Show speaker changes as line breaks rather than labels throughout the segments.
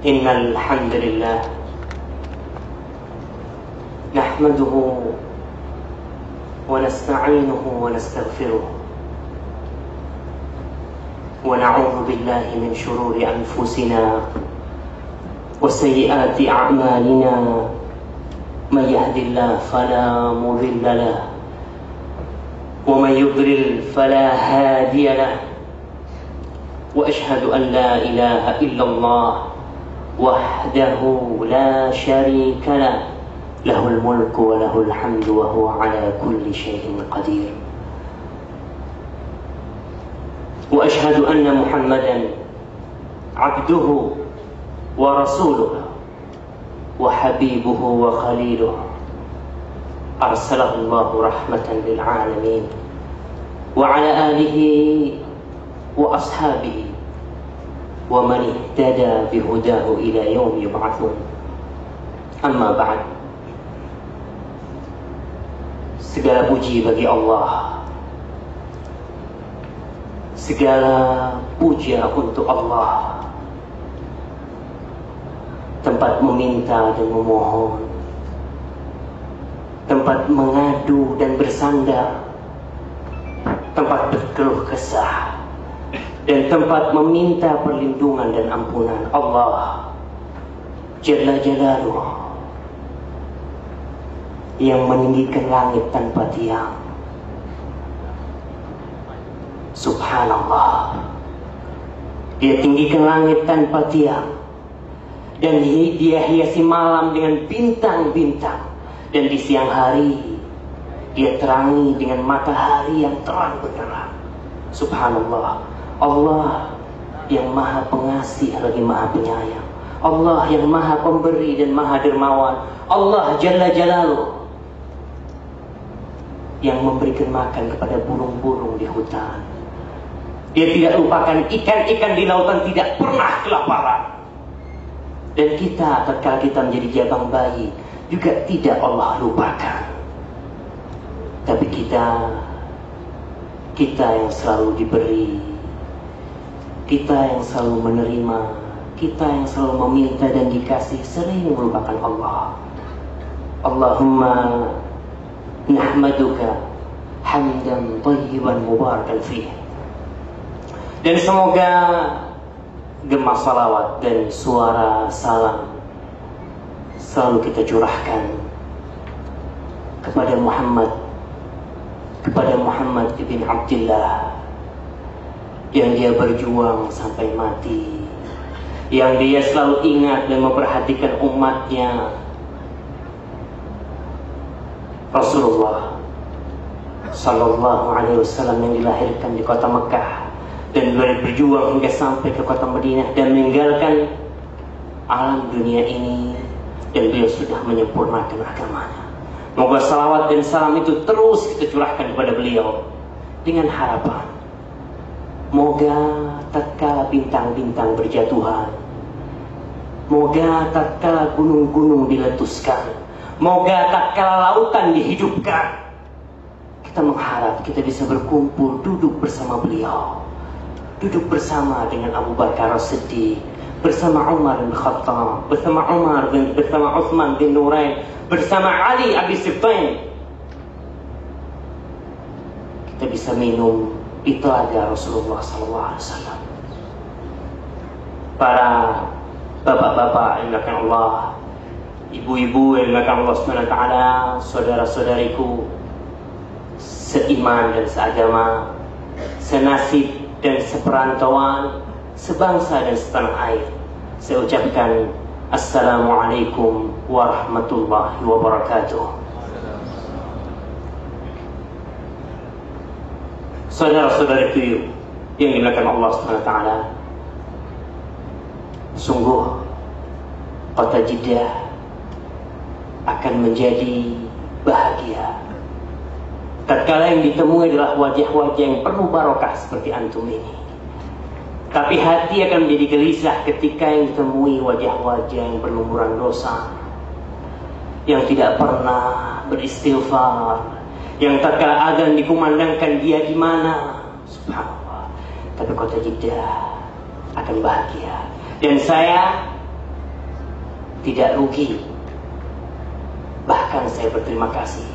Innal hamdalillah nahmaduhu wa nasta'inuhu wa nastaghfiruh wa na'udzu billahi min shururi anfusina wa sayyiati a'malina may yahdihillahu fala mudilla lahu wa may yudlil fala hadiya lahu wa ashhadu an la ilaha illallah wahdahu la syarika lah lahul mulku wa lahul hamdu wa huwa ala kulli syai'in qadir wa ashhadu anna Muhammadan abduhu wa rasuluhu wa habibuhu wa khaliluhu arsalahu Allahu rahmatan lil alamin wa ala alihi wa ashabihi wa man ihtada bihudahu ila yaum yub'atsun. Amma ba'd. Segala puji bagi Allah, segala puja untuk Allah, tempat meminta dan memohon, tempat mengadu dan bersandar, tempat berkeluh kesah, dan tempat meminta perlindungan dan ampunan Allah Jalla Jalaluh, yang meninggikan langit tanpa tiang. Subhanallah, Dia tinggikan langit tanpa tiang, dan Dia hiasi malam dengan bintang-bintang, dan di siang hari Dia terangi dengan matahari yang terang benderang. Subhanallah, Allah yang maha pengasih lagi maha penyayang, Allah yang maha pemberi dan maha dermawan, Allah Jalla Jalaluh yang memberikan makan kepada burung-burung di hutan. Dia tidak lupakan ikan-ikan di lautan, tidak pernah kelaparan. Dan kita tatkala kita menjadi jabang bayi juga tidak Allah lupakan. Tapi kita yang selalu diberi, kita yang selalu menerima, kita yang selalu meminta dan dikasih, sering melupakan Allah. Allahumma nahmaduka hamdan thayyiban mubarakan fih. Dan semoga gema salawat dan suara salam selalu kita curahkan kepada Muhammad ibn Abdillah, yang dia berjuang sampai mati, yang dia selalu ingat dan memperhatikan umatnya. Rasulullah Sallallahu Alaihi Wasallam yang dilahirkan di kota Mekah dan berjuang hingga sampai ke kota Madinah dan meninggalkan alam dunia ini, dan beliau sudah menyempurnakan agamanya. Moga salawat dan salam itu terus kita curahkan kepada beliau dengan harapan, moga tatkala bintang-bintang berjatuhan, moga tatkala gunung-gunung diletuskan, moga tatkala lautan dihidupkan, kita mengharap kita bisa berkumpul duduk bersama beliau, duduk bersama dengan Abu Bakar As-Siddiq, bersama Umar bin Khattab, bersama Utsman bin Nurain, bersama Ali Abi Sibtain. Kita bisa minum di telaga Rasulullah SAW. Para bapak-bapak yang dimuliakan Allah, ibu-ibu yang dimuliakan Allah SWT, saudara-saudariku seiman dan seagama, senasib dan seperantauan, sebangsa dan setanah air, saya ucapkan Assalamualaikum warahmatullahi wabarakatuh. Saudara-saudariku yang dimuliakan Allah SWT, sungguh kota Jeddah akan menjadi bahagia tatkala yang ditemui adalah wajah-wajah yang penuh barokah seperti antum ini. Tapi hati akan menjadi gelisah ketika yang ditemui wajah-wajah yang berlumuran dosa, yang tidak pernah beristighfar, yang tatkala azan dikumandangkan dia di mana. Subhanallah. Tapi kota Jeddah akan bahagia. Dan saya tidak rugi. Bahkan saya berterima kasih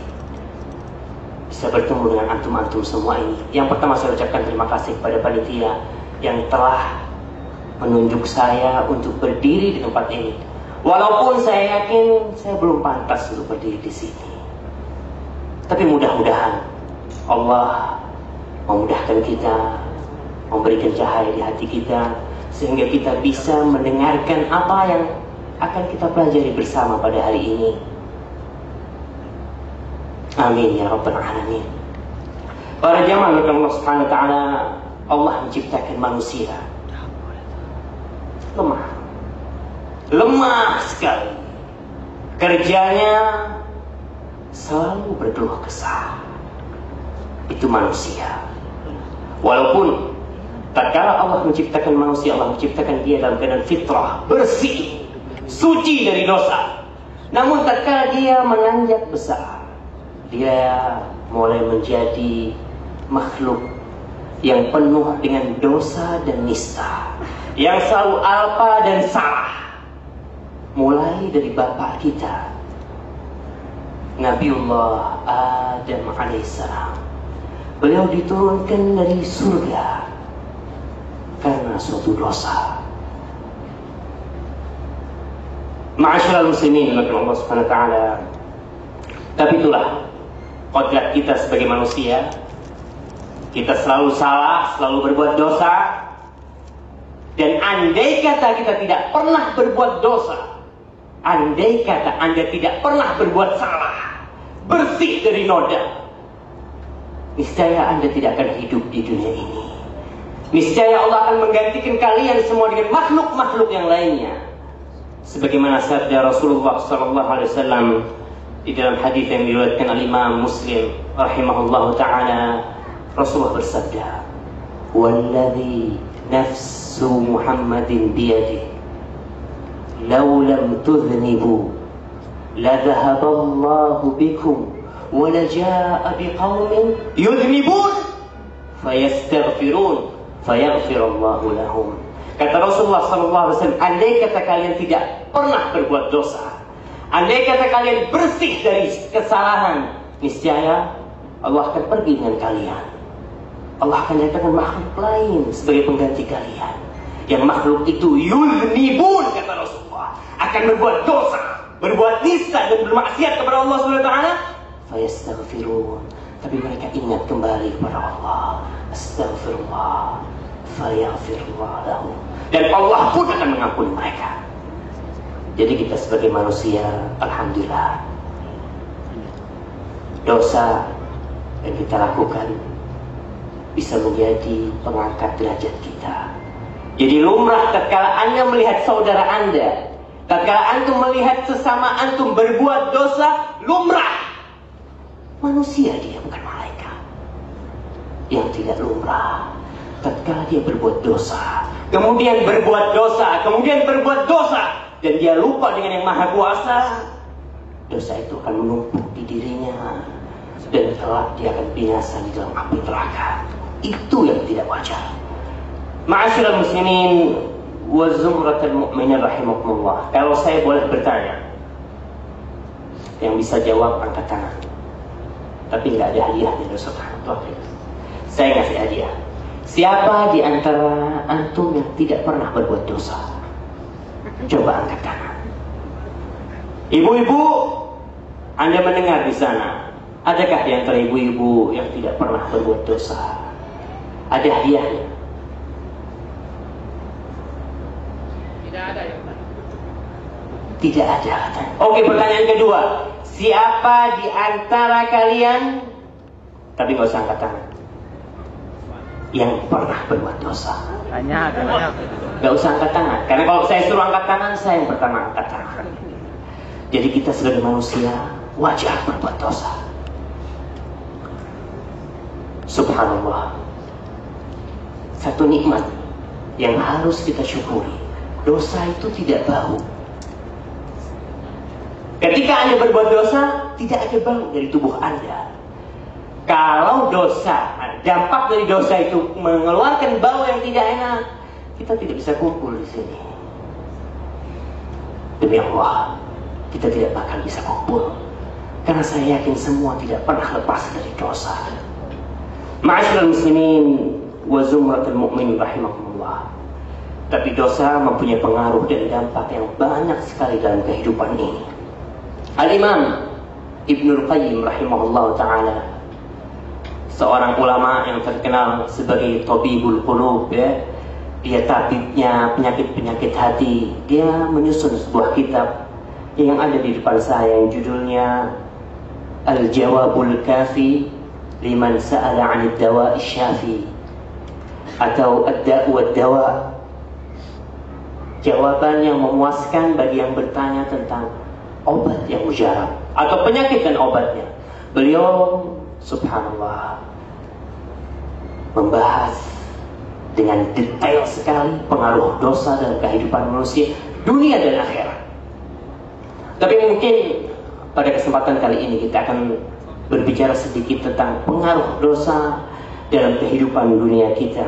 bisa bertemu dengan antum-antum semua ini. Yang pertama saya ucapkan terima kasih kepada panitia yang telah menunjuk saya untuk berdiri di tempat ini. Walaupun saya yakin saya belum pantas untuk berdiri di sini. Tapi mudah-mudahan Allah memudahkan kita, memberikan cahaya di hati kita, sehingga kita bisa mendengarkan apa yang akan kita pelajari bersama pada hari ini. Amin ya rabbal alamin. Para jamaah Allah Subhanahu wa taala, Allah menciptakan manusia lemah sekali. Kerjanya selalu berkeluh kesah. Itu manusia. Walaupun tatkala Allah menciptakan manusia, Allah menciptakan dia dalam keadaan fitrah, bersih, suci dari dosa. Namun tatkala dia menanjak besar, dia mulai menjadi makhluk yang penuh dengan dosa dan nista, yang selalu alpa dan salah. Mulai dari bapak kita, Nabiullah Adam alaihissalam. Beliau diturunkan dari surga karena suatu dosa. Ma'asyiral muslimin rahimakumullah Allah Subhanahu wa taala. Tapi itulah kodrat kita sebagai manusia. Kita selalu salah, selalu berbuat dosa. Dan andai kata kita tidak pernah berbuat dosa, andai kata Anda tidak pernah berbuat salah, bersih dari noda, niscaya Anda tidak akan hidup di dunia ini. Niscaya Allah akan menggantikan kalian semua dengan makhluk-makhluk yang lainnya. Sebagaimana sabda Rasulullah SAW di dalam hadis yang diriwayatkan oleh Imam Muslim rahimahullahu taala, Rasulullah bersabda, "Walladzi nafsu Muhammadin biyadihi, law lam tudhnibu la dhahaba Allahu bikum wa la jaa'a biqaumin yudhnibun fayastaghfirun fayaghfirullahu lahum." Kata Rasulullah SAW, andai kata kalian tidak pernah berbuat dosa, andai kata kalian bersih dari kesalahan, niscaya Allah akan pergi dengan kalian. Allah akan datangkan makhluk lain sebagai pengganti kalian. Yang makhluk itu yudhnibun, kata Rasulullah, akan berbuat dosa, berbuat nista dan bermaksiat kepada Allah SWT. Fayastaghfirun, tapi mereka ingat kembali kepada Allah. Astaghfirullah, fayaghfirullah lahum, dan Allah pun akan mengampuni mereka. Jadi kita sebagai manusia, alhamdulillah, dosa yang kita lakukan bisa menjadi pengangkat derajat kita. Jadi lumrah tatkala Anda melihat saudara Anda, tatkala antum melihat sesama antum berbuat dosa, lumrah. Manusia dia, bukan malaikat. Yang tidak lumrah tatkala dia berbuat dosa, kemudian berbuat dosa, kemudian berbuat dosa, dan dia lupa dengan yang maha kuasa, dosa itu akan menumpuk di dirinya, dan kelak dia akan binasa di dalam api neraka. Itu yang tidak wajar. Ma'asyiral muslimin wa zumratul mu'minin rahimakumullah. Kalau saya boleh bertanya, yang bisa jawab angkat tangan. Tapi nggak ada hadiah dari Rasulullah. Saya ngasih hadiah. Siapa di antara antum yang tidak pernah berbuat dosa? Coba angkat tangan. Ibu-ibu, Anda mendengar di sana, adakah di antara ibu-ibu yang tidak pernah berbuat dosa? Ada hadiahnya? Tidak ada ya, Pak. Tidak ada katanya. Oke, pertanyaan kedua. Siapa di antara kalian, tapi nggak usah angkat tangan, yang pernah berbuat dosa?
Banyak.
Nggak usah angkat tangan, karena kalau saya suruh angkat tangan, saya yang pertama angkat tangan. Jadi kita sebagai manusia wajar berbuat dosa. Subhanallah, satu nikmat yang harus kita syukuri. Dosa itu tidak bau. Ketika Anda berbuat dosa, tidak ada bau dari tubuh Anda. Kalau dosa, dampak dari dosa itu mengeluarkan bau yang tidak enak, kita tidak bisa kumpul di sini. Demi Allah, kita tidak bakal bisa kumpul. Karena saya yakin semua tidak pernah lepas dari dosa. Ma'asyiral muslimin wa zumratul mu'min rahimakumullah. Tapi dosa mempunyai pengaruh dan dampak yang banyak sekali dalam kehidupan ini. Al-Imam Ibnul Qayyim rahimahullah ta'ala, seorang ulama yang terkenal sebagai Tabibul Qulub, ya. Dia tabibnya penyakit-penyakit hati. Dia menyusun sebuah kitab yang ada di depan saya yang judulnya Al-Jawabul Kafi Liman Sa'ala 'Anid Dawa'i Syafi, atau Ad-Da'u Wad-Dawa, jawaban yang memuaskan bagi yang bertanya tentang obat yang mujarab atau penyakit dan obatnya. Beliau subhanallah membahas dengan detail sekali pengaruh dosa dalam kehidupan manusia dunia dan akhirat. Tapi mungkin pada kesempatan kali ini kita akan berbicara sedikit tentang pengaruh dosa dalam kehidupan dunia kita.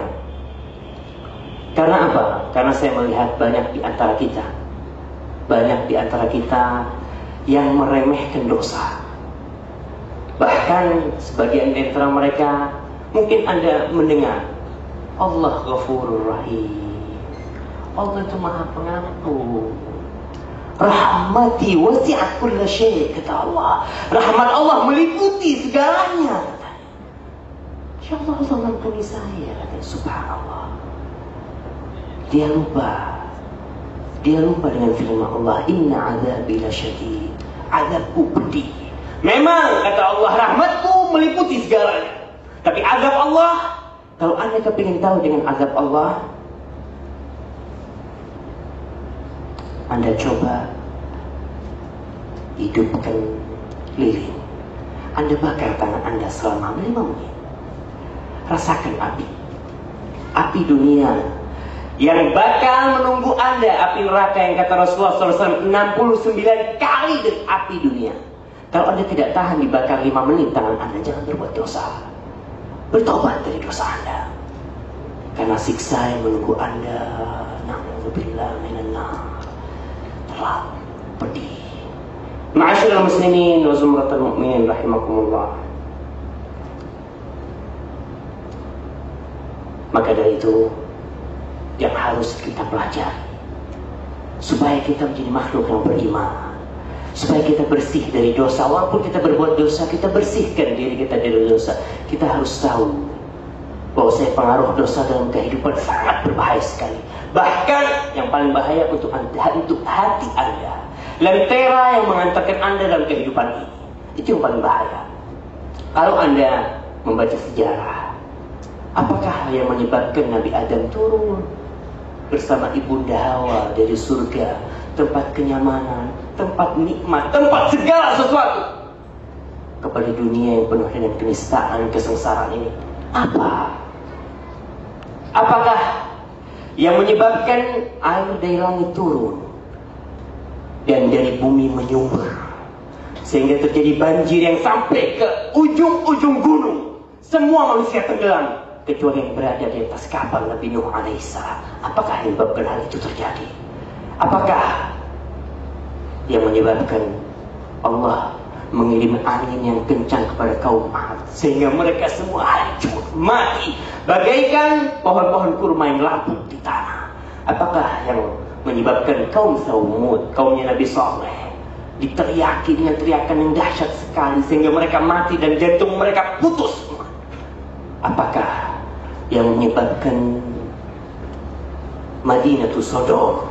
Karena apa? Karena saya melihat banyak di antara kita yang meremehkan dosa. Bahkan sebagian di antara mereka, mungkin Anda mendengar Allah Ghafurur Rahim, Allah itu Maha Pengampun, rahmati wasi'at kulla syai', kata Allah. Rahmat Allah meliputi segalanya. Ya Allah, Allah mengampuni saya, kata subhanallah. Dia lupa dengan firman Allah, inna azabi lasyadid, azabku pedih. Memang kata Allah, rahmatku meliputi segalanya. Tapi azab Allah, kalau Anda kepingin tahu dengan azab Allah, Anda coba hidupkan lilin. Anda bakar tangan Anda selama 5 menit. Rasakan api dunia yang bakal menunggu Anda, api neraka yang kata Rasulullah SAW 69 kali dari api dunia. Kalau Anda tidak tahan dibakar 5 menit tangan Anda, jangan berbuat dosa. Bertobat dari dosa Anda. Karena siksa yang menunggu Anda, na'udzubillah minan nar, terlalu pedih. Ma'asyiral muslimin wa zumratul mu'minin rahimakumullah. Maka dari itu yang harus kita pelajari supaya kita menjadi makhluk yang beriman, supaya kita bersih dari dosa. Walaupun kita berbuat dosa, kita bersihkan diri kita dari dosa. Kita harus tahu bahwa pengaruh dosa dalam kehidupan sangat berbahaya sekali. Bahkan yang paling bahaya untuk hati Anda, lentera yang mengantarkan Anda dalam kehidupan ini, itu yang paling bahaya. Kalau Anda membaca sejarah, apakah yang menyebabkan Nabi Adam turun bersama Ibunda Hawa dari surga, tempat kenyamanan, tempat nikmat, tempat segala sesuatu, kepada dunia yang penuh dengan kenistaan, kesengsaraan ini? Apakah yang menyebabkan air dari langit turun dan dari bumi menyumber sehingga terjadi banjir yang sampai ke ujung-ujung gunung, semua manusia tenggelam kecuali yang berada di atas kapal Nabi Nuh alaihissalam? Apakah yang menyebabkan hal itu terjadi? Apakah yang menyebabkan Allah mengirim angin yang kencang kepada kaum Ad sehingga mereka semua hancur, mati bagaikan pohon-pohon kurma yang lapuk di tanah? Apakah yang menyebabkan kaum Samud, kaumnya Nabi Saleh, diteriaki dengan teriakan yang dahsyat sekali sehingga mereka mati dan jantung mereka putus? Apakah yang menyebabkan Madinatul Sodom,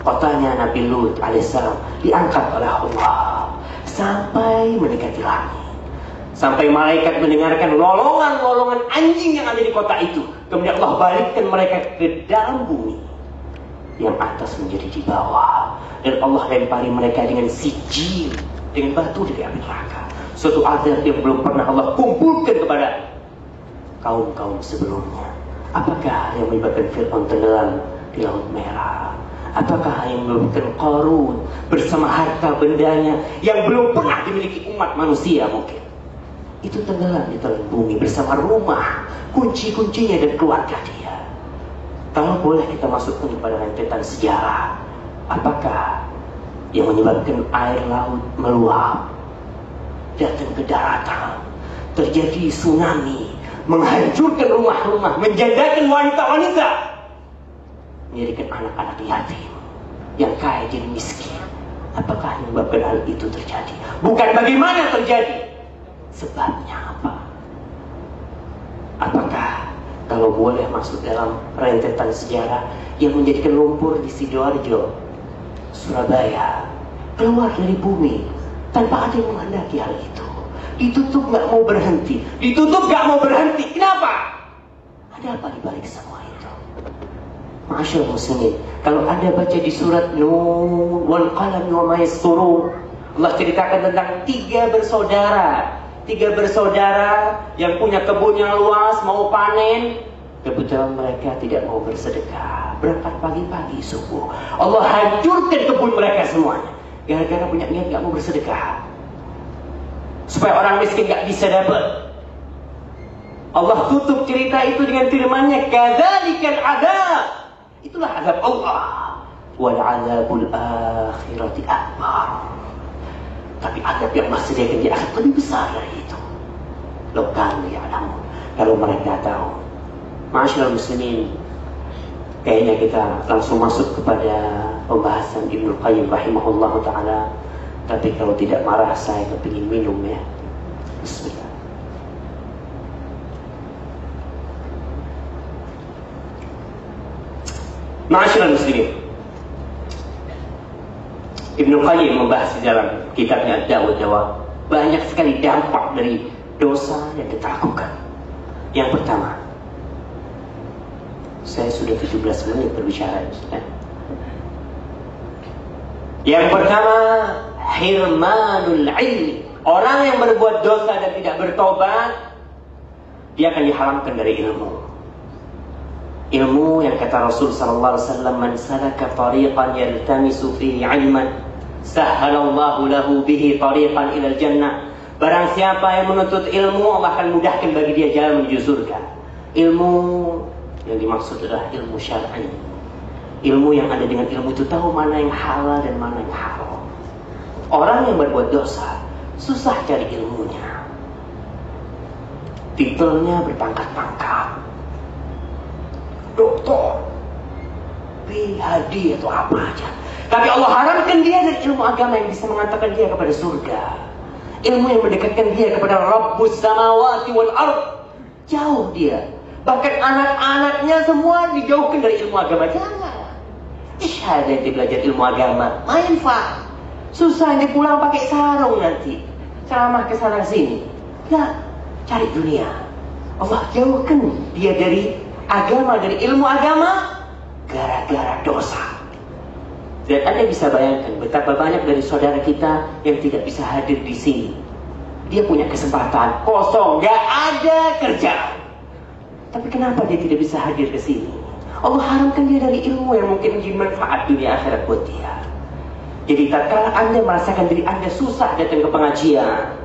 kotanya Nabi Lut alaihissalam, diangkat oleh Allah sampai mendekati langit, sampai malaikat mendengarkan lolongan-lolongan anjing yang ada di kota itu? Kemudian Allah balikkan mereka ke dalam bumi, yang atas menjadi di bawah, dan Allah lempari mereka dengan sijil, dengan batu dari api neraka. Suatu azab yang belum pernah Allah kumpulkan kepada kaum-kaum sebelumnya. Apakah yang menyebabkan Fir'aun tenggelam di Laut Merah? Apakah yang menyebabkan Qarun bersama harta bendanya yang belum pernah dimiliki umat manusia mungkin, itu tenggelam di telan bumi bersama rumah, kunci-kuncinya dan keluarga dia? Kalau boleh kita masukkan kepada rentetan sejarah, Apakah yang menyebabkan air laut meluap, datang ke daratan, terjadi tsunami, menghancurkan rumah-rumah, menjadikan wanita-wanita, menjadikan anak-anak yatim, yang kaya jadi miskin? Apakah yang menyebabkan hal itu terjadi? Bukan bagaimana terjadi, sebabnya apa? Apakah kalau boleh masuk dalam rentetan sejarah yang menjadikan lumpur di Sidoarjo, Surabaya, keluar dari bumi tanpa ada yang menghendaki hal itu, ditutup nggak mau berhenti, ditutup nggak mau berhenti. Kenapa? Ada apa di balik semua itu? Masyaallah muslimin, kalau Anda baca di surat Nun wal qalam wa ma yasturun, Allah ceritakan tentang tiga bersaudara yang punya kebun yang luas, mau panen. Kebetulan mereka tidak mau bersedekah, berangkat pagi-pagi subuh, Allah hancurkan kebun mereka semuanya, gara-gara punya niat gak mau bersedekah, supaya orang miskin gak bisa dapat. Allah tutup cerita itu dengan firman-Nya, kadzalikal adzab. Itulah azab Allah. Wal adzabul akhirati akbar. Tapi azab yang masih disediakan di akhirat lebih besar dari itu. Law kanu ya'lamun, kalau mereka tahu. Ma'asyiral muslimin, kayaknya kita langsung masuk kepada pembahasan Ibnu Qayyim rahimahullah ta'ala. Tapi kalau tidak marah, saya kepingin minum ya. Bismillah. Ma'asyiral muslimin, Ibnu Qayyim membahas di dalam kitabnya Ad-Dawa banyak sekali dampak dari dosa yang kita lakukan. Yang pertama, saya sudah 17 menit berbicara. Yang pertama, hirmanul ilmi. Orang yang berbuat dosa dan tidak bertobat, dia akan diharamkan dari ilmu. Ilmu yang kata Rasul sallallahu alaihi wasallam, man salaka tariqan yaltamisu fihi 'ilman sahhalallahu lahu bihi tariqan ilal jannah. Barang siapa yang menuntut ilmu, Allah akan mudahkan bagi dia jalan menuju surga. Ilmu yang dimaksud adalah ilmu syar'i. Ilmu yang ada dengan ilmu itu tahu mana yang halal dan mana yang haram. Orang yang berbuat dosa susah cari ilmunya. Titelnya berpangkat-pangkat, doktor, PhD atau apa aja. Tapi Allah haramkan dia dari ilmu agama yang bisa mengantarkan dia kepada surga. Ilmu yang mendekatkan dia kepada Rabbus samawati wal ard. Jauh dia. Bahkan anak-anaknya semua dijauhkan dari ilmu agama. Jangan. Ada yang belajar ilmu agama, main Pak. Susah dia pulang pakai sarung nanti, ceramah ke sana sini. Ya, cari dunia. Allah jauhkan dia dari agama, dari ilmu agama, gara-gara dosa. Dan Anda bisa bayangkan betapa banyak dari saudara kita yang tidak bisa hadir di sini. Dia punya kesempatan kosong, gak ada kerjaan. Tapi kenapa dia tidak bisa hadir ke sini? Allah haramkan dia dari ilmu yang mungkin menjadi manfaat dunia akhirat buat dia. Jadi tatkala Anda merasakan diri Anda susah datang ke pengajian,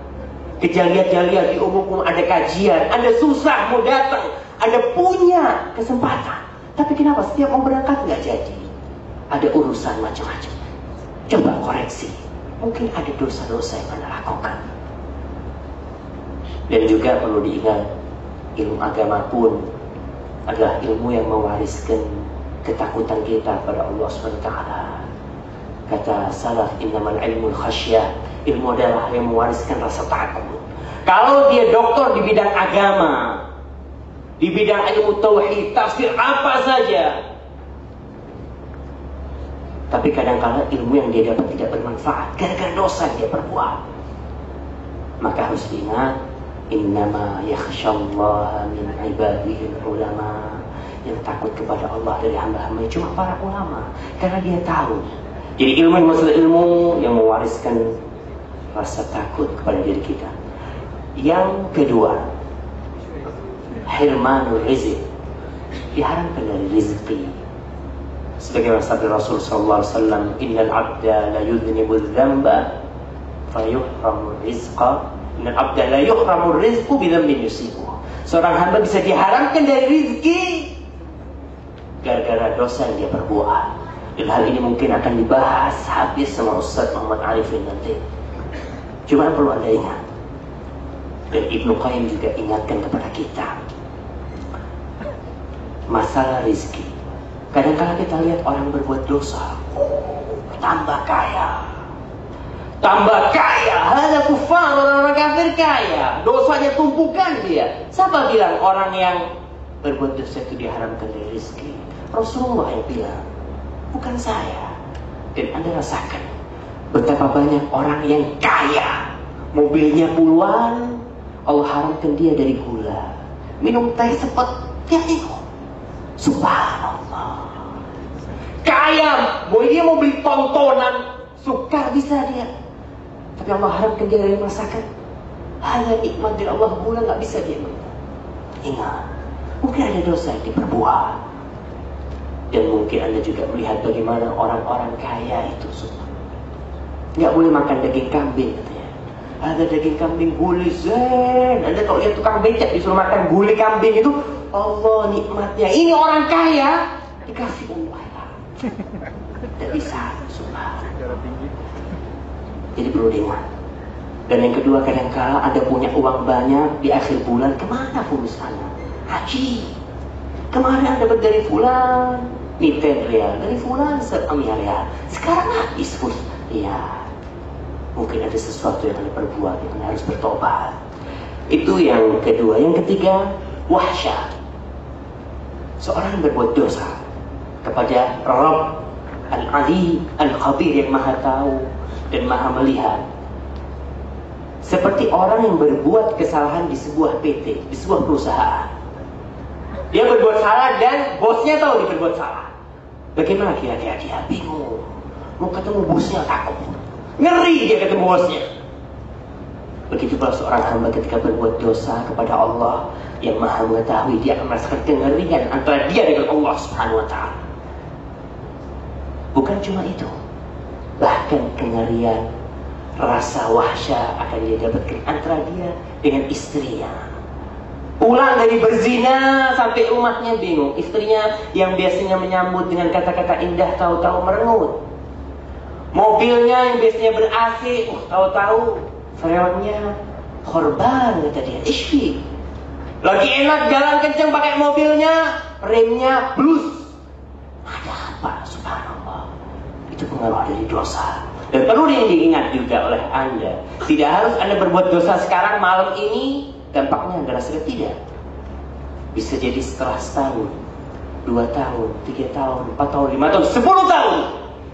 kejaliat-jaliat di umum ada kajian, Anda susah mau datang, Anda punya kesempatan, tapi kenapa setiap mau berangkat nggak jadi? Ada urusan macam-macam. Coba koreksi. Mungkin ada dosa-dosa yang Anda lakukan. Dan juga perlu diingat, ilmu agama pun adalah ilmu yang mewariskan ketakutan kita pada Allah SWT. Kata salaf, innamal ilmul khasyah. Ilmu adalah yang mewariskan rasa takut. Kalau dia doktor di bidang agama, di bidang ilmu tauhid, tafsir apa saja, tapi kadang-kadang ilmu yang dia dapat tidak bermanfaat gara-gara dosa yang dia perbuat, maka harus diingat, innama yakhsyallaha min ibadihi ulama. Yang takut kepada Allah dari hamba-hamba cuma para ulama, karena dia tahu. Jadi ilmu yang maksud ilmu yang mewariskan rasa takut kepada diri kita. Yang kedua, hirmanul rizq, diharamkan dari rezeki. Sebagai sabda Rasul sallallahu alaihi wasallam, innal 'abda la yudhnibu dzamba fayuhramu rizqa. Innal 'abda la yuhramu rizqu bi dzambin yusibuh. Seorang hamba bisa diharamkan dari rezeki gara-gara dosa yang dia perbuat. Dan hal ini mungkin akan dibahas habis sama Ustaz Muhammad Arifin nanti. Cuma perlu Anda ingat, dan Ibnu Qayyim juga ingatkan kepada kita, masalah rizki. Kadang-kadang kita lihat orang berbuat dosa, tambah kaya, ada kufar, orang kafir kaya, dosanya tumpukan dia. Siapa bilang orang yang berbuat dosa itu diharamkan dari rizki? Rasulullah yang bilang, bukan saya. Dan Anda rasakan betapa banyak orang yang kaya, mobilnya puluhan, Allah haramkan dia dari gula. Minum teh sepet, dia tengok. Subhanallah. Kaya, dia mau beli tontonan, suka bisa dia. Tapi Allah haramkan dia dari masakan. Hanya nikmat dari Allah, gula gak bisa dia minum. Ingat, mungkin ada dosa yang diperbuat. Dan mungkin Anda juga melihat bagaimana orang-orang kaya itu semua gak boleh makan daging kambing katanya. Ada daging kambing gulai zen. Anda kalau lihat tukang becak disuruh makan gulai kambing itu, Allah nikmatnya. Ini orang kaya dikasih Allah. Tidak bisa, subhanallah. Jadi perlu diingat. Dan yang kedua, kadang-kala Anda punya uang banyak di akhir bulan, kemana fulus Anda? Haji. Kemarin Anda dapat dari fulan 10 rial, dari fulan 1 rial. Sekarang habis fulus. Iya. Mungkin ada sesuatu yang Anda perbuat yang Anda harus bertobat. Itu yang kedua. Yang ketiga, wahsyah. Seorang berbuat dosa kepada Rabb Al-Ali Al-Khabir yang maha tahu dan maha melihat. Seperti orang yang berbuat kesalahan di sebuah PT, di sebuah perusahaan. Dia berbuat salah dan bosnya tahu dia berbuat salah. Bagaimana kira-kira dia? Bingung. Mau ketemu bosnya takut. Ngeri dia ketemu bosnya. Begitu pula seorang hamba ketika berbuat dosa kepada Allah yang maha mengetahui, dia akan merasakan kengerian antara dia dengan Allah Subhanahu wa ta'ala. Bukan cuma itu, bahkan kengerian, rasa wahsyah akan dia dapatkan antara dia dengan istrinya. Pulang dari berzina sampai rumahnya bingung. Istrinya yang biasanya menyambut dengan kata-kata indah, tahu-tahu merengut. Mobilnya yang biasanya ber-AC, tahu-tahu freonnya korban, kata dia. Ishfi. Lagi enak jalan kencang pakai mobilnya, remnya blus. Ada apa? Subhanallah. Itu pengaruh dari dosa. Dan perlu diingat juga oleh Anda, tidak harus Anda berbuat dosa sekarang malam ini, dampaknya Anda rasakan tidak. Bisa jadi setelah setahun, 2 tahun, 3 tahun, 4 tahun, 5 tahun, 10 tahun.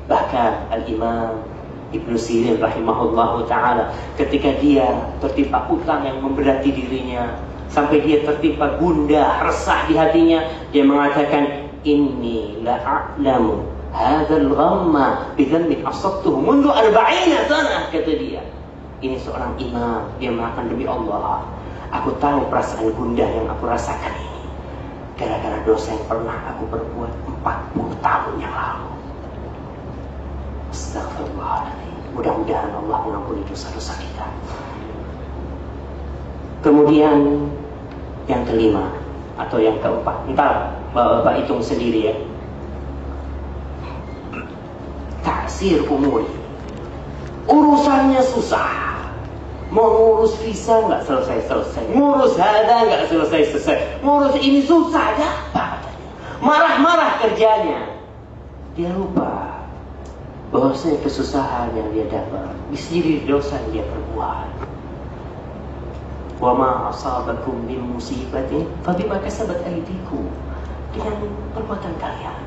Bahkan Al-Imam Ibnu Sirin rahimahullahu ta'ala, ketika dia tertimpa utang yang memberati dirinya, sampai dia tertimpa gundah, resah di hatinya, dia mengatakan, Inni la'a'lamu hadzal ghamma bidzambin asabtuhu mundu 40 sanah, kata dia. Ini seorang imam, dia mengatakan, demi Allah, aku tahu perasaan gundah yang aku rasakan ini gara-gara dosa yang pernah aku berbuat 40 tahun yang lalu. Astagfirullahaladzim. Mudah-mudahan Allah mengampuni dosa-dosa kita. Kemudian yang kelima atau yang keempat, entar Bapak hitung sendiri ya. Taksir umur. Urusannya susah. Mau ngurus visa nggak selesai-selesai, ngurus hada nggak selesai-selesai, ngurus ini susah dapat. Marah-marah kerjanya. Dia lupa bahwasanya kesusahan yang dia dapat bisa jadi dosa yang dia perbuat. Wa ma asabakum min musibatin fabima kasabat aydikum, dengan perbuatan kalian.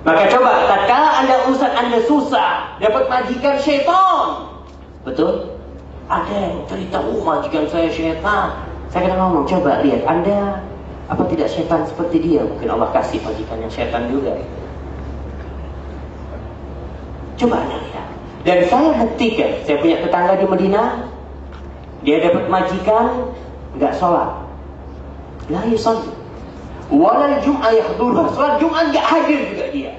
Maka coba, tatkala Anda urusan Anda susah, dapat majikan syaitan. Betul? Ada yang cerita, majikan saya syaitan. Saya kata ngomong, coba lihat Anda apa tidak syaitan seperti dia? Mungkin Allah kasih majikan yang syaitan juga. Coba Anda lihat. Dan saya buktikan, saya punya tetangga di Madinah, dia dapat majikan nggak sholat, la yusalli, walal jum'ah yahdurha, sholat Jumat nggak hadir juga dia.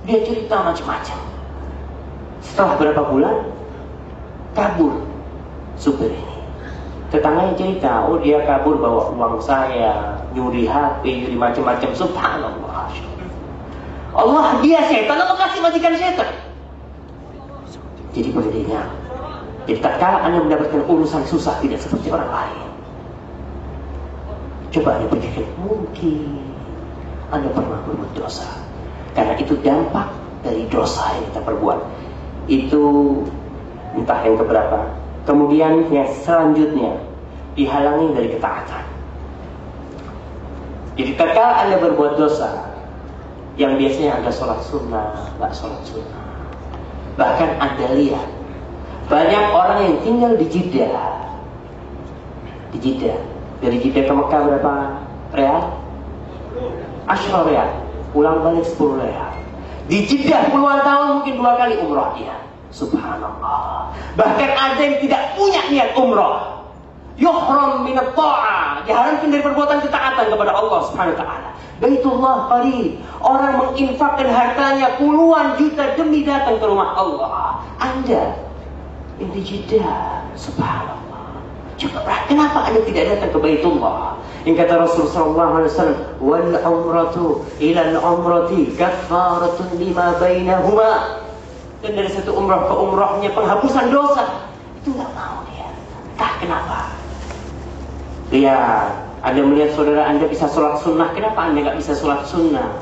Dia cerita macam-macam. Setelah berapa bulan, kabur supir ini. Tetangganya cerita, oh dia kabur bawa uang saya, nyuri HP, nyuri macam-macam. Subhanallah. Allah dia setan, apa kasih majikan setan? Jadi boleh diingat. Jadi tatkala Anda mendapatkan urusan susah tidak seperti orang lain, coba Anda pikirkan, mungkin Anda pernah berbuat dosa. Karena itu dampak dari dosa yang kita perbuat. Itu entah yang keberapa. Kemudian yang selanjutnya dihalangi dari ketaatan. Jadi tatkala Anda berbuat dosa, yang biasanya Anda sholat sunnah, nggak sholat sunnah. Bahkan Anda lihat banyak orang yang tinggal di Jeddah. Di Jeddah, dari Jeddah ke Mekah berapa real? 10 real. Pulang balik 10 real. Di Jeddah puluhan tahun mungkin 2 kali umrah dia. Subhanallah. Bahkan ada yang tidak punya niat umrah. Yuhram minat ta'ah, diharamkan dari perbuatan ketaatan kepada Allah Subhanahu wa taala. Baitullah qarib. Orang menginfakkan hartanya puluhan juta demi datang ke rumah Allah. Anda yang di Jeddah, subhanallah. Coba, kenapa Anda tidak datang ke Baitullah? Yang kata Rasulullah SAW, wal umratu ila al umrati kaffaratun lima bainahuma. Dan dari satu umrah ke umrahnya penghapusan dosa. Itu nggak mau dia. Entah kenapa. Lihat, Anda melihat saudara Anda bisa sholat sunnah, kenapa Anda nggak bisa sholat sunnah?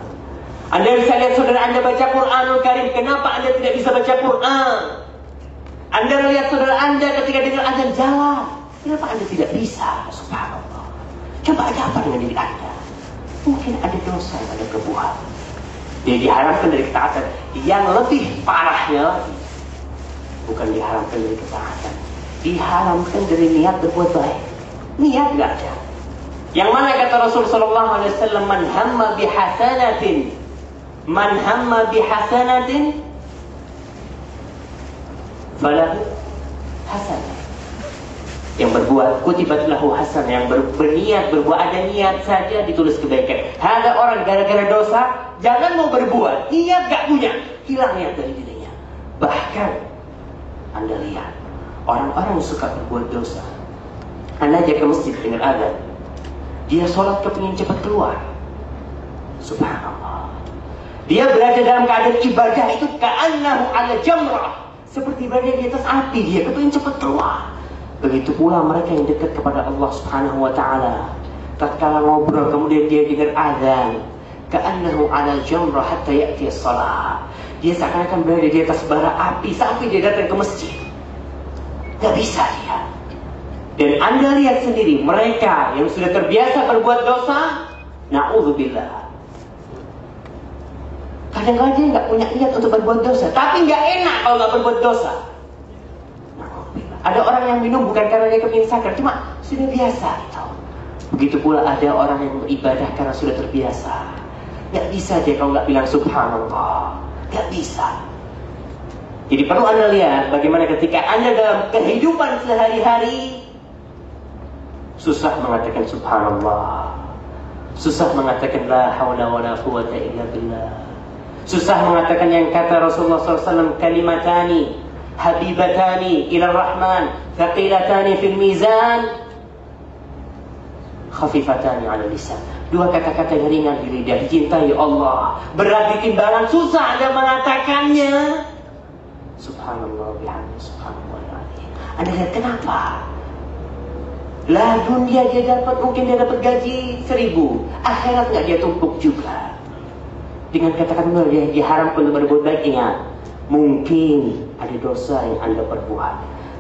Anda bisa lihat saudara Anda baca Quranul Karim, kenapa Anda tidak bisa baca Quran? Anda melihat saudara Anda ketika dengar azan jalan, kenapa Anda tidak bisa? Subhanallah. Coba ada apa dengan diri Anda? Mungkin ada dosa yang Anda perbuat. Dia diharamkan dari ketaatan. Yang lebih parahnya lagi, bukan diharamkan dari ketaatan, diharamkan dari niat berbuat baik. Niat gak ada. Yang mana kata Rasul sallallahu alaihi wasallam, man hamma bihasanatin falahu hasanah. Yang berbuat kutibat lahu hasanah, yang berniat berbuat, ada niat saja ditulis kebaikan. Ada orang gara-gara dosa jangan mau berbuat, niat gak punya, hilang niat dari dirinya. Bahkan Anda lihat orang-orang yang suka berbuat dosa, Anda ajak ke masjid dengan azan, dia sholat kepingin cepat keluar. Subhanallah. Dia berada dalam keadaan ibadah itu ka'annahu ala jamrah, seperti berada di atas api, dia kepingin cepat keluar. Begitu pula mereka yang dekat kepada Allah Subhanahu wa taala. Tatkala ngobrol kemudian dia dengar azan, ka'annahu ala jamrah hatta ya'ti as-shalah. Dia seakan-akan berada di atas bara api sampai dia datang ke masjid. Gak bisa dia. Dan Anda lihat sendiri, mereka yang sudah terbiasa berbuat dosa, na'udzubillah, kadang-kadang dia nggak punya niat untuk berbuat dosa, tapi nggak enak kalau nggak berbuat dosa. Na'udzubillah. Ada orang yang minum bukan karena dia kepingin sakar, cuma sudah biasa gitu. Begitu pula ada orang yang beribadah karena sudah terbiasa. Nggak bisa dia kalau nggak bilang subhanallah, nggak bisa. Jadi perlu Anda lihat bagaimana ketika Anda dalam kehidupan sehari-hari susah mengatakan subhanallah, susah mengatakan la haula wala quwwata illa billah, susah mengatakan yang kata Rasulullah SAW, kalimatani habibatani ila rahman thaqilatani fil mizan khafifatani ala lisan. Dua kata-kata yang ringan di lidah, dicintai Allah, berat di timbangan, susah Anda mengatakannya. Subhanallah bihamdi, subhanallah. Anda lihat kenapa? Lah dunia dia dapat, mungkin dia dapat gaji 1000, akhirat nggak dia tumpuk juga. Dengan katakan dia diharamkan untuk berbuat baik, ingat, mungkin ada dosa yang Anda perbuat.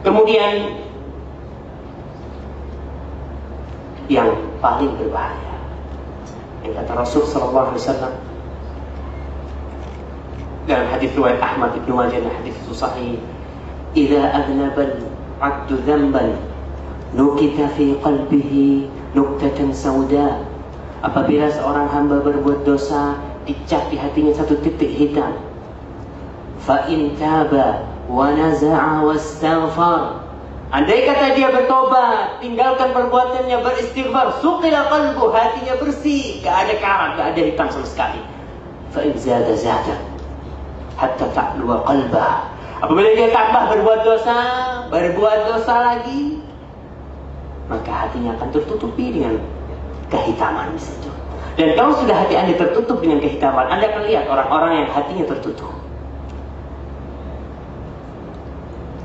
Kemudian yang paling berbahaya, yang kata Rasul sallallahu alaihi wasallam dalam hadis riwayat Ahmad bin Majah, hadis itu sahih, idza adnabal 'abdu dzamban nukita fi qalbihi nuktatan sauda. Apabila seorang hamba berbuat dosa, dicap di hatinya satu titik hitam. Fa in taba wa naza'a wastaghfar, andai kata dia bertobat, tinggalkan perbuatannya, beristighfar, suqila qalbu, hatinya bersih, gak ada karat, gak ada hitam sama sekali. Fa in zada zada hatta ta'luwa qalbah, apabila dia tambah berbuat dosa lagi, maka hatinya akan tertutupi dengan kehitaman di situ. Dan kalau sudah hati Anda tertutup dengan kehitaman, Anda akan lihat orang-orang yang hatinya tertutup.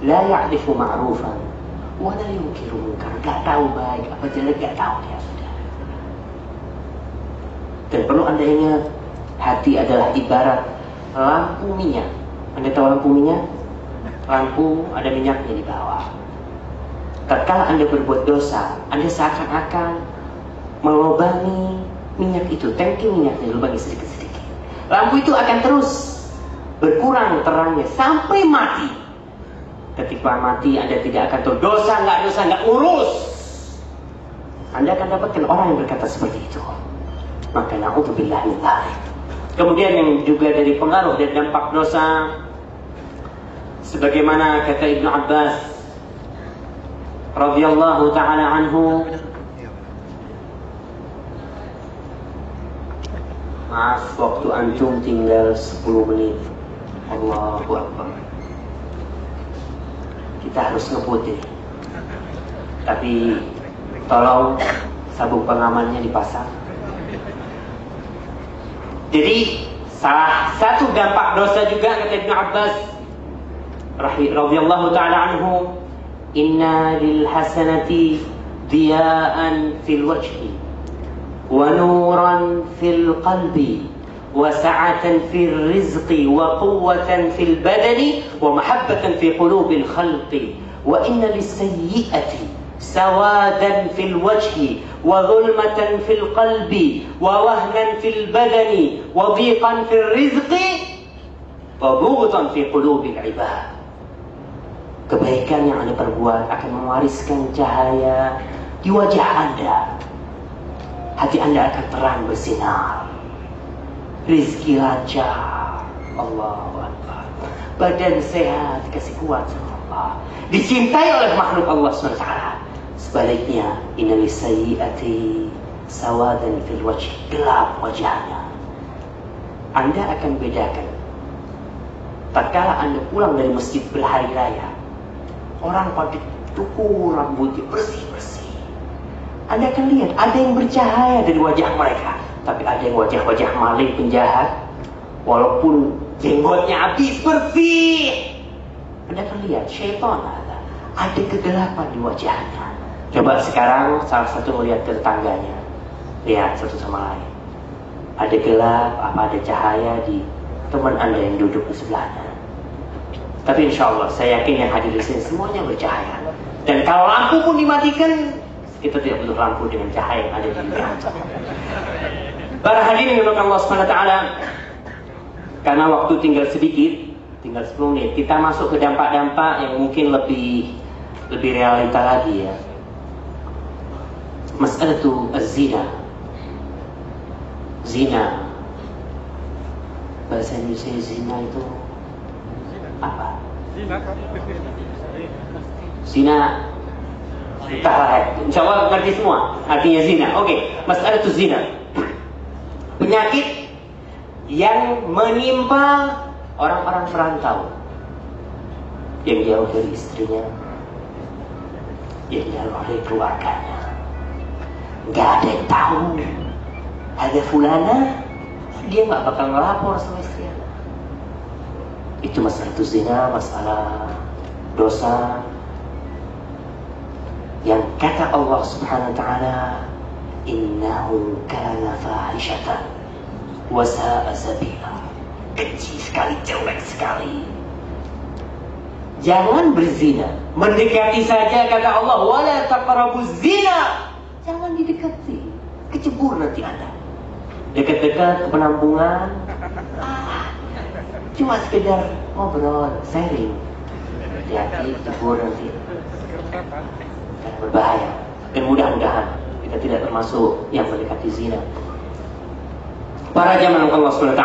La ya'rifu ma'rufan wa la yunkiru munkar. Gak tahu baik apa jelek, gak tahu dia sudah. Dan perlu Anda ingat, hati adalah ibarat lampu minyak. Anda tahu lampu minyak? Lampu ada minyaknya di bawah. Tatkala Anda berbuat dosa, Anda seakan-akan melubangi minyak itu, tangki minyaknya dilubangi sedikit-sedikit. Lampu itu akan terus berkurang terangnya sampai mati. Ketika mati, Anda tidak akan tahu dosa, nggak urus. Anda akan dapatkan orang yang berkata seperti itu. Maka na'udzubillah min dzalik. Kemudian yang juga dari pengaruh dan dampak dosa, sebagaimana kata Ibnu Abbas radhiyallahu taala anhu, maaf, waktu antum tinggal 10 menit. Allahu Akbar. Kita harus ngebut ini. Tapi tolong sabuk pengamannya dipasang. Jadi salah satu dampak dosa juga kata Ibnu Abbas radhiyallahu taala anhu, inna lil hasanati diya'an fil wajhi ونورا في القلب وسعة في الرزق وقوة في البدن ومحبة في قلوب الخلق وإن للسيئة سوادا في الوجه وظلمة في القلب ووهنا في البدن وضيقا في الرزق وبغضا في قلوب العباد. Kebaikan yang Anda perbuat akan mewariskan cahaya di wajah Anda. Hati Anda akan terang bersinar. Rizki lancar. Allahu Akbar. Badan sehat, dikasih kuat sama Allah. Dicintai oleh makhluk Allah SWT. Sebaliknya, innal sayyiati sawadan fil wajh. Gelap wajahnya. Anda akan bedakan. Tatkala Anda pulang dari masjid berhari raya, orang pada cukur rambutnya bersih-bersih. Anda akan lihat ada yang bercahaya dari wajah mereka, tapi ada yang wajah-wajah maling penjahat, walaupun jenggotnya habis bersih. Anda akan lihat syaitan ada kegelapan di wajahnya. Coba sekarang salah satu melihat ke tetangganya, lihat satu sama lain. Ada gelap, apa ada cahaya di teman Anda yang duduk di sebelahnya. Tapi insya Allah saya yakin yang hadir di sini semuanya bercahaya. Dan kalau lampu pun dimatikan, kita tidak butuh lampu dengan cahaya yang ada di dunia. Para hadirin yang dimuliakan Allah SWT, karena waktu tinggal sedikit, tinggal 10 menit, kita masuk ke dampak-dampak yang mungkin lebih realita lagi ya. Masalah itu zina. Zina. Bahasa Indonesia zina itu apa? Zina. Entahlah, insya Allah ngerti semua artinya zina. Oke, masalah itu zina, penyakit yang menimpa orang-orang perantau yang jauh dari istrinya, yang jauh dari keluarganya. Gak ada yang tahu ada fulana, dia gak bakal ngelapor sama istrinya. Itu masalah itu zina, masalah dosa yang kata Allah Subhanahu wa taala, innahu kana fahishatan wa sa'a sabila. Keji sekali, jelek sekali. Jangan berzina. Mendekati saja kata Allah, wala taqrabuz zina. Jangan didekati, kecebur nanti Anda. Dekat-dekat ke penampungan, cuma sekedar ngobrol, sharing. Hati-hati, kecebur nanti. Berbahaya. Dan mudah-mudahan kita tidak termasuk yang mendekati zina. Para jamaah Allah SWT,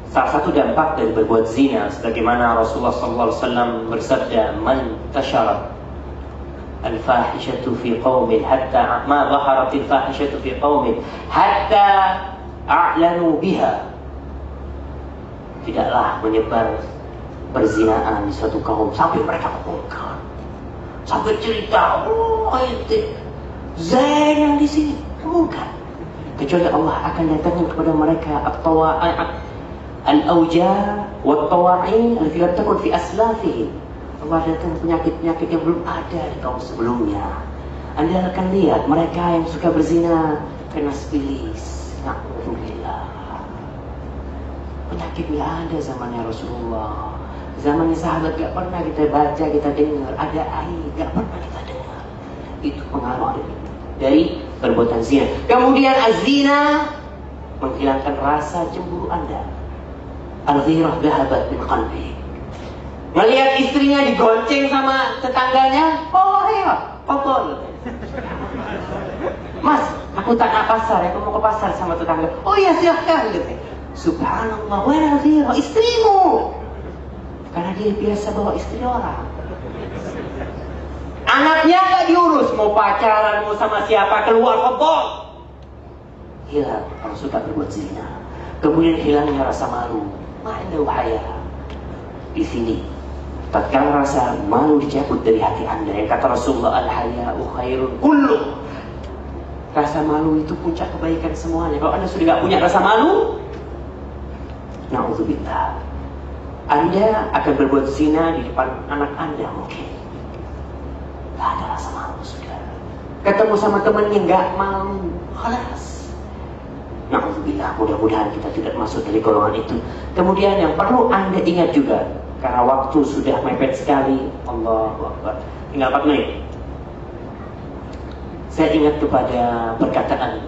salah satu dampak dari berbuat zina, sebagaimana Rasulullah SAW bersabda, man tasharat al-fahishatu fi qaumin hatta ma zaharat al-fahishatu fi qaumin hatta a'lanu biha. Tidaklah menyebar perzinaan di suatu kaum sampai mereka membongkar, sampai cerita, oh itu Zain yang di sini, bukan. kecuali Allah akan datangkan kepada mereka al-awja wat-tawa'in allati lam takun fi aslafihim. Allah datang penyakit-penyakit yang belum ada di kaum sebelumnya. Anda akan lihat mereka yang suka berzina kena spilis. Na'udzubillah. Penyakit nggak ada zamannya Rasulullah. Zamannya sahabat gak pernah kita baca, kita dengar. Ada air, gak pernah kita dengar. Itu pengaruh dari perbuatan zina. Kemudian az-zina menghilangkan rasa cemburu Anda. Al-ghirah dhahabat min qalbi. Melihat istrinya digonceng sama tetangganya, oh iya, pokok. Mas, aku tak nak pasar, aku mau ke pasar sama tetangga. Oh iya silahkan gitu. Subhanallah, wala ghirah, istrimu. Karena dia biasa bawa istri orang. Anaknya gak diurus, mau pacaran, mau sama siapa, keluar kebol. Hilang, kalau suka berbuat zina. Kemudian hilangnya rasa malu. Ma'indahu haya. Di sini, tatkala rasa malu dicabut dari hati Anda, yang kata Rasulullah, al-haya'u khairun kulluh. Rasa malu itu puncak kebaikan semuanya. Kalau Anda sudah gak punya rasa malu, na'udzubillah, Anda akan berbuat zina di depan anak Anda mungkin. Gak ada rasa malu sudah. Ketemu sama temannya gak malu. Khalas. Na'udzubillah, mudah-mudahan kita tidak masuk dari golongan itu. Kemudian yang perlu Anda ingat juga, karena waktu sudah mepet sekali. Allahu Akbar. Tinggal 4 menit. Saya ingat kepada perkataan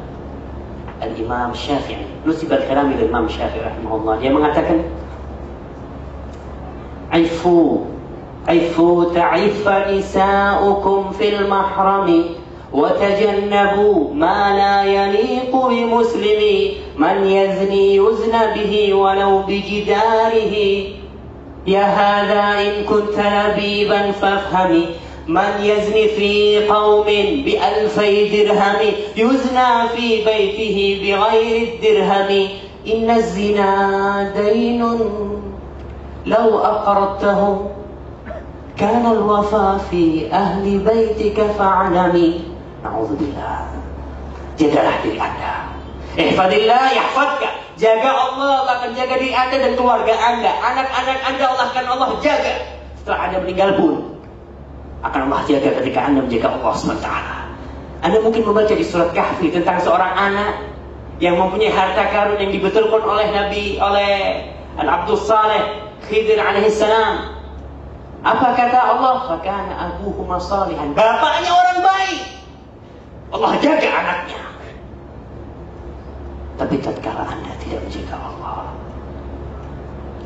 Al-Imam Syafi'i. Nusibal kalam ila Imam Syafi'i rahimahullah. Dia mengatakan, عفوا تعف نساؤكم في المحرم وتجنبوا ما لا يليق بمسلم من يزني يزن به ولو بجداره يا هذا إن كنت لبيبا فافهمي من يزني في قوم ب2000 درهم يزنى في بيته بغير الدرهم إن الزنا دين لو أقرضته كان الوفاء في أهل بيتك فاعلمي. Na'udzubillah. Jagalah diri Anda. Ihfadillah yahfadka. Jaga Allah, Allah akan jaga diri Anda dan keluarga Anda. Anak-anak Anda Allah jaga. Setelah Anda meninggal pun akan Allah jaga ketika Anda menjaga Allah SWT. Anda mungkin membaca di surat Kahfi tentang seorang anak yang mempunyai harta karun yang dibetulkan oleh Al-Abdul Saleh Khidir alaihissalam. Apa kata Allah? Fakana abuhuma salihan. Bapaknya orang baik. Allah jaga anaknya. Tapi tatkala Anda tidak menjaga Allah,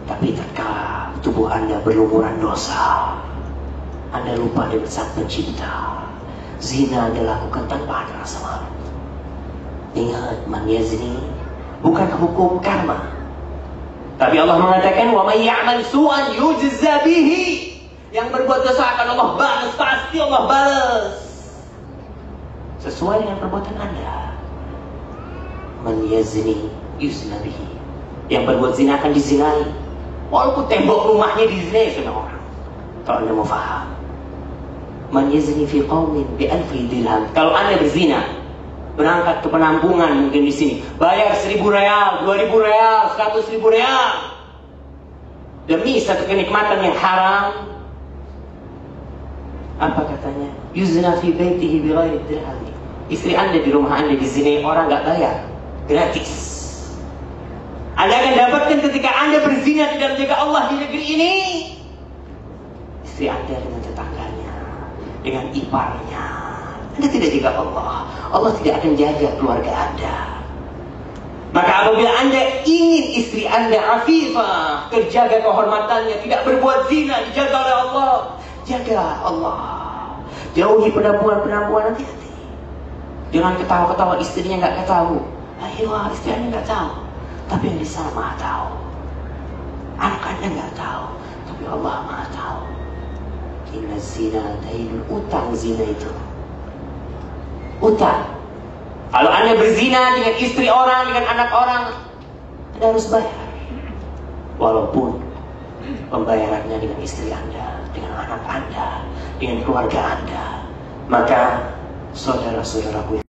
tapi tatkala tubuh Anda berlumuran dosa, Anda lupa dengan Sang Pencipta. Zina Anda lakukan tanpa ada rasa malu. Ingat, man yazni bukan hukum karma. Tapi Allah mengatakan, wa may ya'mal su'an yujza bihi. Yang berbuat dosa akan Allah balas, pasti Allah balas sesuai dengan perbuatan Anda. Man yazni yuzna bihi. Yang berbuat zina akan dizinai, walaupun tembok rumahnya dizinai sama orang. Kalau Anda mau faham, man yazni fi qaumin bi2000 dirham. Kalau Anda berzina, berangkat ke penampungan mungkin di sini, bayar 1000 real, 2000 real, 100.000 real demi satu kenikmatan yang haram. Apa katanya? Yuzna fi baitihi bighairi dirham. Istri Anda di rumah Anda dizinai orang nggak bayar, gratis. Anda akan dapatkan ketika Anda berzina tidak menjaga Allah di negeri ini, istri Anda dengan tetangganya, dengan iparnya. Anda tidak jaga Allah, Allah tidak akan jaga keluarga Anda. Maka apabila Anda ingin istri Anda afifah, terjaga kehormatannya, tidak berbuat zina, dijaga oleh Allah, jaga Allah. Jauhi penampungan-penampungan, hati-hati. Jangan ketawa-ketawa istrinya nggak tahu. Ayo, istri Anda nggak tahu, tapi yang di sana Maha tahu. Anak Anda nggak tahu, tapi Allah Maha tahu. Inna zina dainun, utang zina itu. Utang. Kalau Anda berzina dengan istri orang, dengan anak orang, Anda harus bayar. Walaupun pembayarannya dengan istri Anda, dengan anak Anda, dengan keluarga Anda. Maka saudara-saudaraku